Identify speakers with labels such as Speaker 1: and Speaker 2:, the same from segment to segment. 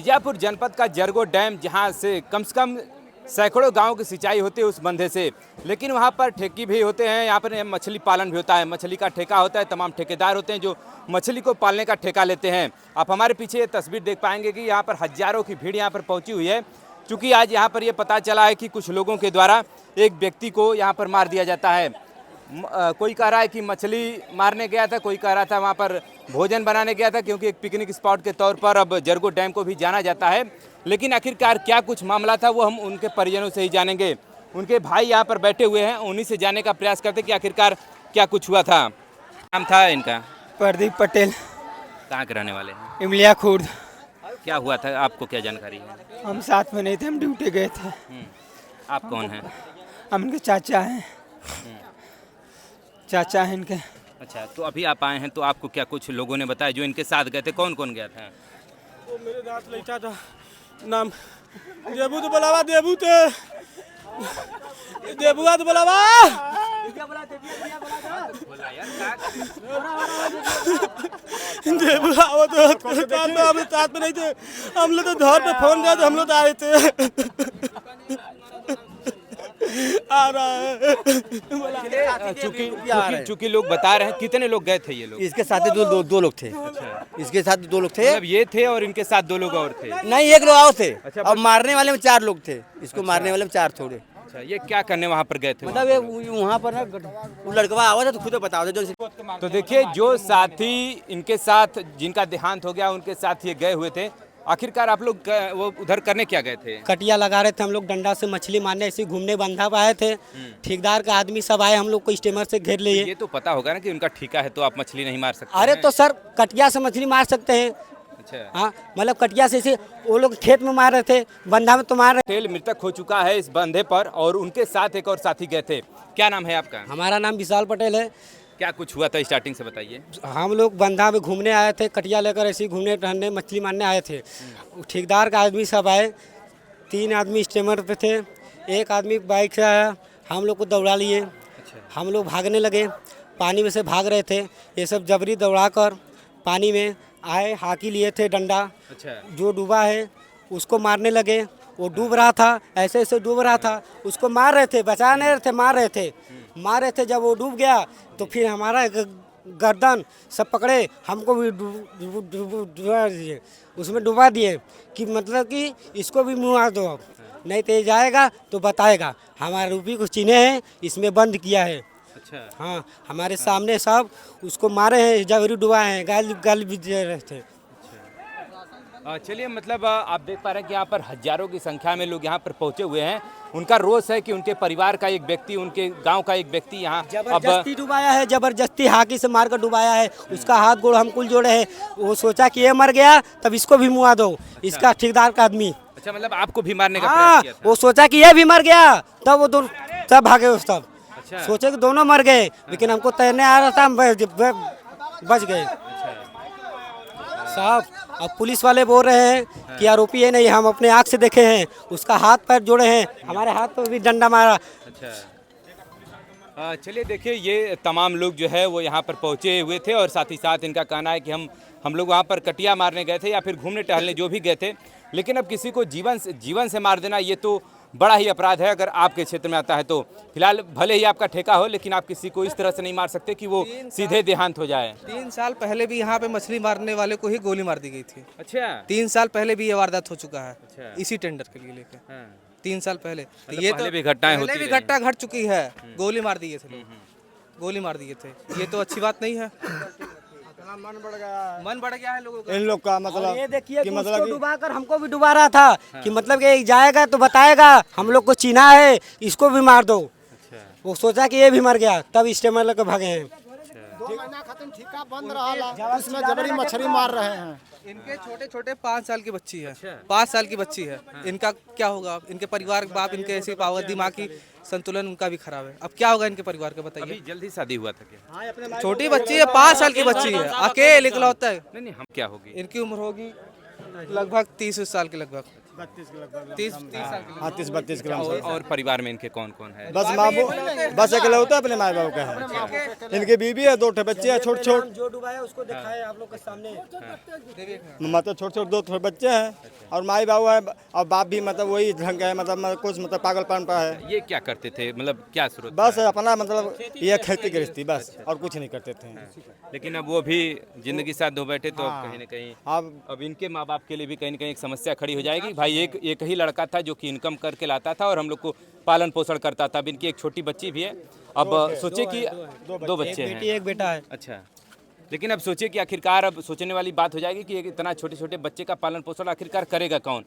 Speaker 1: बीजापुर जनपद का जरगो डैम, जहां से कम सैकड़ों गांवों की सिंचाई होती है उस बंधे से, लेकिन वहां पर ठेकी भी होते हैं। यहाँ पर मछली पालन भी होता है, मछली का ठेका होता है। तमाम ठेकेदार होते हैं जो मछली को पालने का ठेका लेते हैं। आप हमारे पीछे ये तस्वीर देख पाएंगे कि यहाँ पर हजारों की भीड़ यहाँ पर पहुँची हुई है, क्योंकि आज यहाँ पर ये पता चला है कि कुछ लोगों के द्वारा एक व्यक्ति को यहाँ पर मार दिया जाता है। कोई कह रहा है कि मछली मारने गया था, कोई कह रहा था वहाँ पर भोजन बनाने गया था, क्योंकि एक पिकनिक स्पॉट के तौर पर अब जरगो डैम को भी जाना जाता है। लेकिन आखिरकार क्या कुछ मामला था वो हम उनके परिजनों से ही जानेंगे। उनके भाई यहाँ पर बैठे हुए हैं, उन्हीं से जानने का प्रयास करते कि आखिरकार क्या कुछ हुआ था। नाम था इनका?
Speaker 2: प्रदीप पटेल।
Speaker 1: कहाँ के रहने वाले हैं?
Speaker 2: इमलिया खुर्द।
Speaker 1: क्या हुआ था, आपको क्या जानकारी है?
Speaker 2: हम साथ में नहीं थे, हम ड्यूटी गए थे।
Speaker 1: आप कौन हैं?
Speaker 2: हम इनके चाचा हैं। चाचा हैं इनके।
Speaker 1: अच्छा, तो अभी आप आए हैं तो आपको क्या कुछ लोगों ने बताया जो इनके साथ गए थे? कौन कौन गया था?
Speaker 3: वो मेरे दांत लेटा था। नाम देबू तो बुलावा, देबू तो देबुआ तो बुलावा। देबुआ वो तो हम साथ में नहीं थे। हम लोग तो घर पे फोन किया तो हम लोग तो आए थे। आ रहा है।
Speaker 1: चूंकि लोग बता रहे हैं। कितने लोग गए थे ये लोग?
Speaker 4: इसके साथ दो लोग थे।
Speaker 1: अच्छा,
Speaker 4: इसके साथ दो लोग थे।
Speaker 1: मतलब ये थे और इनके साथ दो लोग और थे?
Speaker 4: नहीं, एक लोग और थे।
Speaker 1: अच्छा,
Speaker 4: और मारने वाले में 4 लोग थे। इसको मारने वाले में 4 थोड़े।
Speaker 1: अच्छा, ये क्या करने वहाँ पर गए थे?
Speaker 4: मतलब ये वहाँ पर ना वो लड़का आवा था तो खुद बताओ थे जो।
Speaker 1: तो देखिए, जो साथी इनके साथ जिनका देहांत हो गया उनके साथ ये गए हुए थे। आखिरकार आप लोग वो उधर करने क्या गए थे?
Speaker 2: कटिया लगा रहे थे हम लोग, डंडा से मछली मारने ऐसे घूमने बंधा पे आए थे। ठेकेदार का आदमी सब आए, हम लोग को स्टीमर से घेर लिए।
Speaker 1: ये तो पता होगा ना कि उनका ठेका है तो आप मछली नहीं मार सकते
Speaker 2: अरे
Speaker 1: हैं।
Speaker 2: तो सर कटिया से मछली मार सकते हैं।
Speaker 1: अच्छा,
Speaker 2: हाँ, मतलब कटिया से वो लोग खेत में मार रहे थे, बंधा में तो मार रहे।
Speaker 1: तेल मृतक हो चुका है इस बंधे पर और उनके साथ एक और साथी गए थे। क्या नाम है आपका?
Speaker 2: हमारा नाम विशाल पटेल है।
Speaker 1: क्या कुछ हुआ था, स्टार्टिंग से बताइए।
Speaker 2: हम लोग बंधा में घूमने आए थे, कटिया लेकर ऐसे ही घूमने टहलने मछली मारने आए थे। ठेकेदार का आदमी सब आए, 3 आदमी स्टीमर पे थे, 1 आदमी बाइक से आया, हम लोग को दौड़ा लिए। हम लोग भागने लगे, पानी में से भाग रहे थे। ये सब जबरी दौड़ा कर पानी में आए, हाकी लिए थे डंडा।
Speaker 1: अच्छा,
Speaker 2: जो डूबा है उसको मारने लगे। वो डूब रहा था, ऐसे ऐसे डूब रहा था, उसको मार रहे थे, बचा नहीं रहे थे, मार रहे थे। जब वो डूब गया तो फिर हमारा गर्दन सब पकड़े, हमको भी डुबा दिए, उसमें डुबा दिए कि मतलब कि इसको भी मुँह दो, अब नहीं तो जाएगा तो बताएगा। हमारे रूपी को चीने हैं, इसमें बंद किया है।
Speaker 1: अच्छा,
Speaker 2: हाँ, हमारे सामने सब उसको मारे हैं, जबरी डुबाए हैं, गाल भी दे रहे थे।
Speaker 1: चलिए, मतलब आप देख पा रहे हैं कि यहाँ पर हजारों की संख्या में लोग यहाँ पर पहुँचे हुए हैं। उनका रोष है कि उनके परिवार का एक व्यक्ति, उनके गांव का एक व्यक्ति यहाँ
Speaker 2: जबरदस्ती डुबाया है, जबरदस्ती हाकी से मारकर डुबाया है। उसका हाथ गोड़ हम कुल जोड़े हैं। वो सोचा कि ये मर गया तब इसको भी मुआ दो। इसका ठेकेदार का आदमी।
Speaker 1: अच्छा, मतलब आपको भी मारने का
Speaker 2: हाँ,
Speaker 1: प्रयास किया था?
Speaker 2: वो सोचा कि ये भी मर गया तब वो दोनों तब भागे उस तब।
Speaker 1: अच्छा,
Speaker 2: सोचे कि दोनों मर गए, लेकिन हमको तैरने आ रहा था, हम बच गए साहब। अब पुलिस वाले बोल रहे हैं कि आरोपी है नहीं, हम अपने आँख से देखे हैं, उसका हाथ पैर जोड़े हैं, हमारे हाथ पर भी डंडा मारा।
Speaker 1: अच्छा, चलिए देखिए, ये तमाम लोग जो है वो यहाँ पर पहुँचे हुए थे और साथ ही साथ इनका कहना है कि हम लोग वहाँ पर कटिया मारने गए थे या फिर घूमने टहलने जो भी गए थे, लेकिन अब किसी को जीवन से मार देना ये तो बड़ा ही अपराध है अगर आपके क्षेत्र में आता है तो। फिलहाल भले ही आपका ठेका हो, लेकिन आप किसी को इस तरह से नहीं मार सकते कि वो सीधे देहांत हो जाए।
Speaker 3: 3 साल पहले भी यहाँ पे मछली मारने वाले को ही गोली मार दी गई थी।
Speaker 1: अच्छा,
Speaker 3: 3 साल पहले भी ये वारदात हो चुका है।
Speaker 1: अच्छा।
Speaker 3: इसी टेंडर के लिए लेके।
Speaker 1: हाँ।
Speaker 3: 3 साल पहले
Speaker 1: मतलब पहले भी घटनाएं होती
Speaker 3: पहले भी
Speaker 1: रही।
Speaker 3: घटना घट चुकी है। गोली मार दिए थे लोग, गोली मार दिए थे। ये तो अच्छी बात नहीं है। मन बढ़ गया है लोगों का,
Speaker 4: इन लोग का मतलब
Speaker 2: ये देखिए कि
Speaker 4: मतलब
Speaker 2: उसको डुबा कर हमको भी डुबा रहा था कि मतलब कि जाएगा तो बताएगा, हम लोग को चीना है, इसको भी मार दो।
Speaker 1: अच्छा,
Speaker 2: वो सोचा कि ये भी मर गया तब स्टीमर लेकर भागे हैं।
Speaker 5: 2 महीना खत्म ठेका बंद रहा, इसमें जबरी मछली मार रहे हैं।
Speaker 3: इनके छोटे छोटे 5 साल की बच्ची है। 5 साल की बच्ची है। इनका क्या होगा? इनके परिवार के बाप, इनके ऐसी पावर, दिमागी संतुलन उनका भी खराब है। अब क्या होगा इनके परिवार का, बताइए।
Speaker 1: अभी जल्दी शादी हुआ था क्या?
Speaker 3: छोटी बच्ची है, 5 साल की बच्ची है, अकेले इकलौता है।
Speaker 1: नहीं, हम क्या होगी?
Speaker 3: इनकी उम्र होगी लगभग 30 साल के लगभग। 30 साल के
Speaker 6: हाँ 30-32 किलोमीटर।
Speaker 1: और परिवार में इनके कौन कौन है?
Speaker 6: बस बस इकलौता अपने माँ बाप का है। इनके बीवी है, 2 बच्चे हैं छोटे छोटे,
Speaker 2: जो डुबाया उसको दिखाए आप लोग के सामने।
Speaker 6: मतलब छोटे छोटे 2 बच्चे हैं और माई बाबू है और बाप भी मतलब वही ढंग का है, मतलब कुछ मतलब पागलपन पर है।
Speaker 1: ये क्या करते थे, मतलब क्या स्रोत
Speaker 6: बस
Speaker 1: था?
Speaker 6: अपना मतलब ये खेती गृहस्थी बस, और कुछ नहीं करते थे।
Speaker 1: लेकिन अब वो भी जिंदगी साथ दो बैठे तो अब कहीं ना कहीं
Speaker 6: अब
Speaker 1: अब इनके माँ बाप के लिए भी कहीं ना कहीं एक समस्या खड़ी हो जाएगी। भाई एक ही लड़का था जो कि इनकम करके लाता था और हम लोग को पालन पोषण करता था। अब इनकी एक छोटी बच्ची भी है। अब सोचे कि 2 बच्चे हैं।
Speaker 2: एक बेटा है।
Speaker 1: अच्छा, लेकिन अब सोचिए कि आखिरकार अब सोचने वाली बात हो जाएगी कि एक इतना छोटे छोटे बच्चे का पालन पोषण आखिरकार करेगा कौन,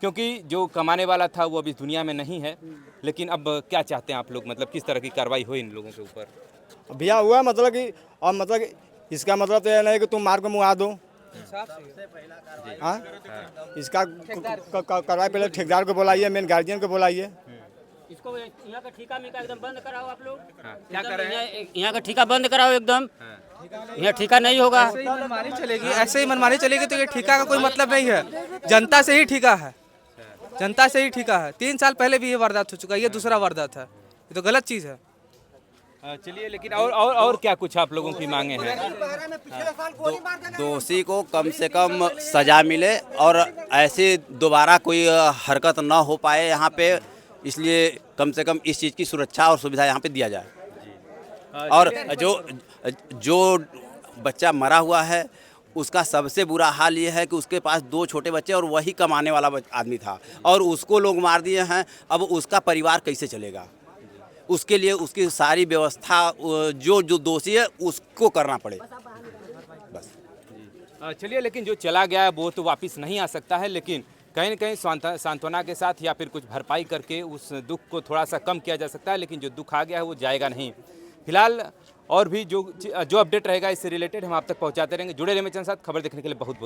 Speaker 1: क्योंकि जो कमाने वाला था वो अभी दुनिया में नहीं है। लेकिन अब क्या चाहते हैं आप लोग, मतलब किस तरह की कार्रवाई हो इन लोगों के ऊपर?
Speaker 6: भैया हुआ मतलब कि, और मतलब कि इसका मतलब तो यह नहीं कि तुम मार को मुआ दो। हाँ, इसका कार्रवाई पहले ठेकेदार को बुलाइए, मेन गार्जियन को बुलाइए।
Speaker 7: इसको यहाँ का ठेका में एकदम बंद कराओ आप लोग।
Speaker 1: क्या कर रहे हैं?
Speaker 7: यहाँ का ठेका बंद कराओ एकदम। यहाँ ठेका नहीं होगा।
Speaker 3: ऐसे ही मनमानी चलेगी, ऐसे ही मनमानी चलेगी तो ये ठेका का कोई मतलब नहीं है। जनता से ही ठेका है, जनता से ही ठेका है। 3 साल पहले भी ये वारदात हो चुका है, ये दूसरा वारदात है। ये तो गलत चीज़ है।
Speaker 1: चलिए, लेकिन और क्या कुछ आप लोगों की मांगे हैं?
Speaker 4: दोषी को कम से कम सजा मिले और ऐसे दोबारा कोई हरकत ना हो पाए यहाँ पे, इसलिए कम से कम इस चीज़ की सुरक्षा और सुविधा यहाँ पे दिया जाए। और जो बच्चा मरा हुआ है उसका सबसे बुरा हाल ये है कि उसके पास 2 छोटे बच्चे और वही कमाने वाला आदमी था और उसको लोग मार दिए हैं। अब उसका परिवार कैसे चलेगा? उसके लिए उसकी सारी व्यवस्था जो दोषी है उसको करना पड़े बस।
Speaker 1: चलिए, लेकिन जो चला गया है वो तो वापस नहीं आ सकता है, लेकिन कहीं ना कहीं सांत्वना के साथ या फिर कुछ भरपाई करके उस दुख को थोड़ा सा कम किया जा सकता है। लेकिन जो दुख आ गया है वो जाएगा नहीं। फिलहाल और भी जो अपडेट रहेगा इससे रिलेटेड हम आप तक पहुंचाते रहेंगे। जुड़े रहें मेरे साथ। खबर देखने के लिए बहुत बहुत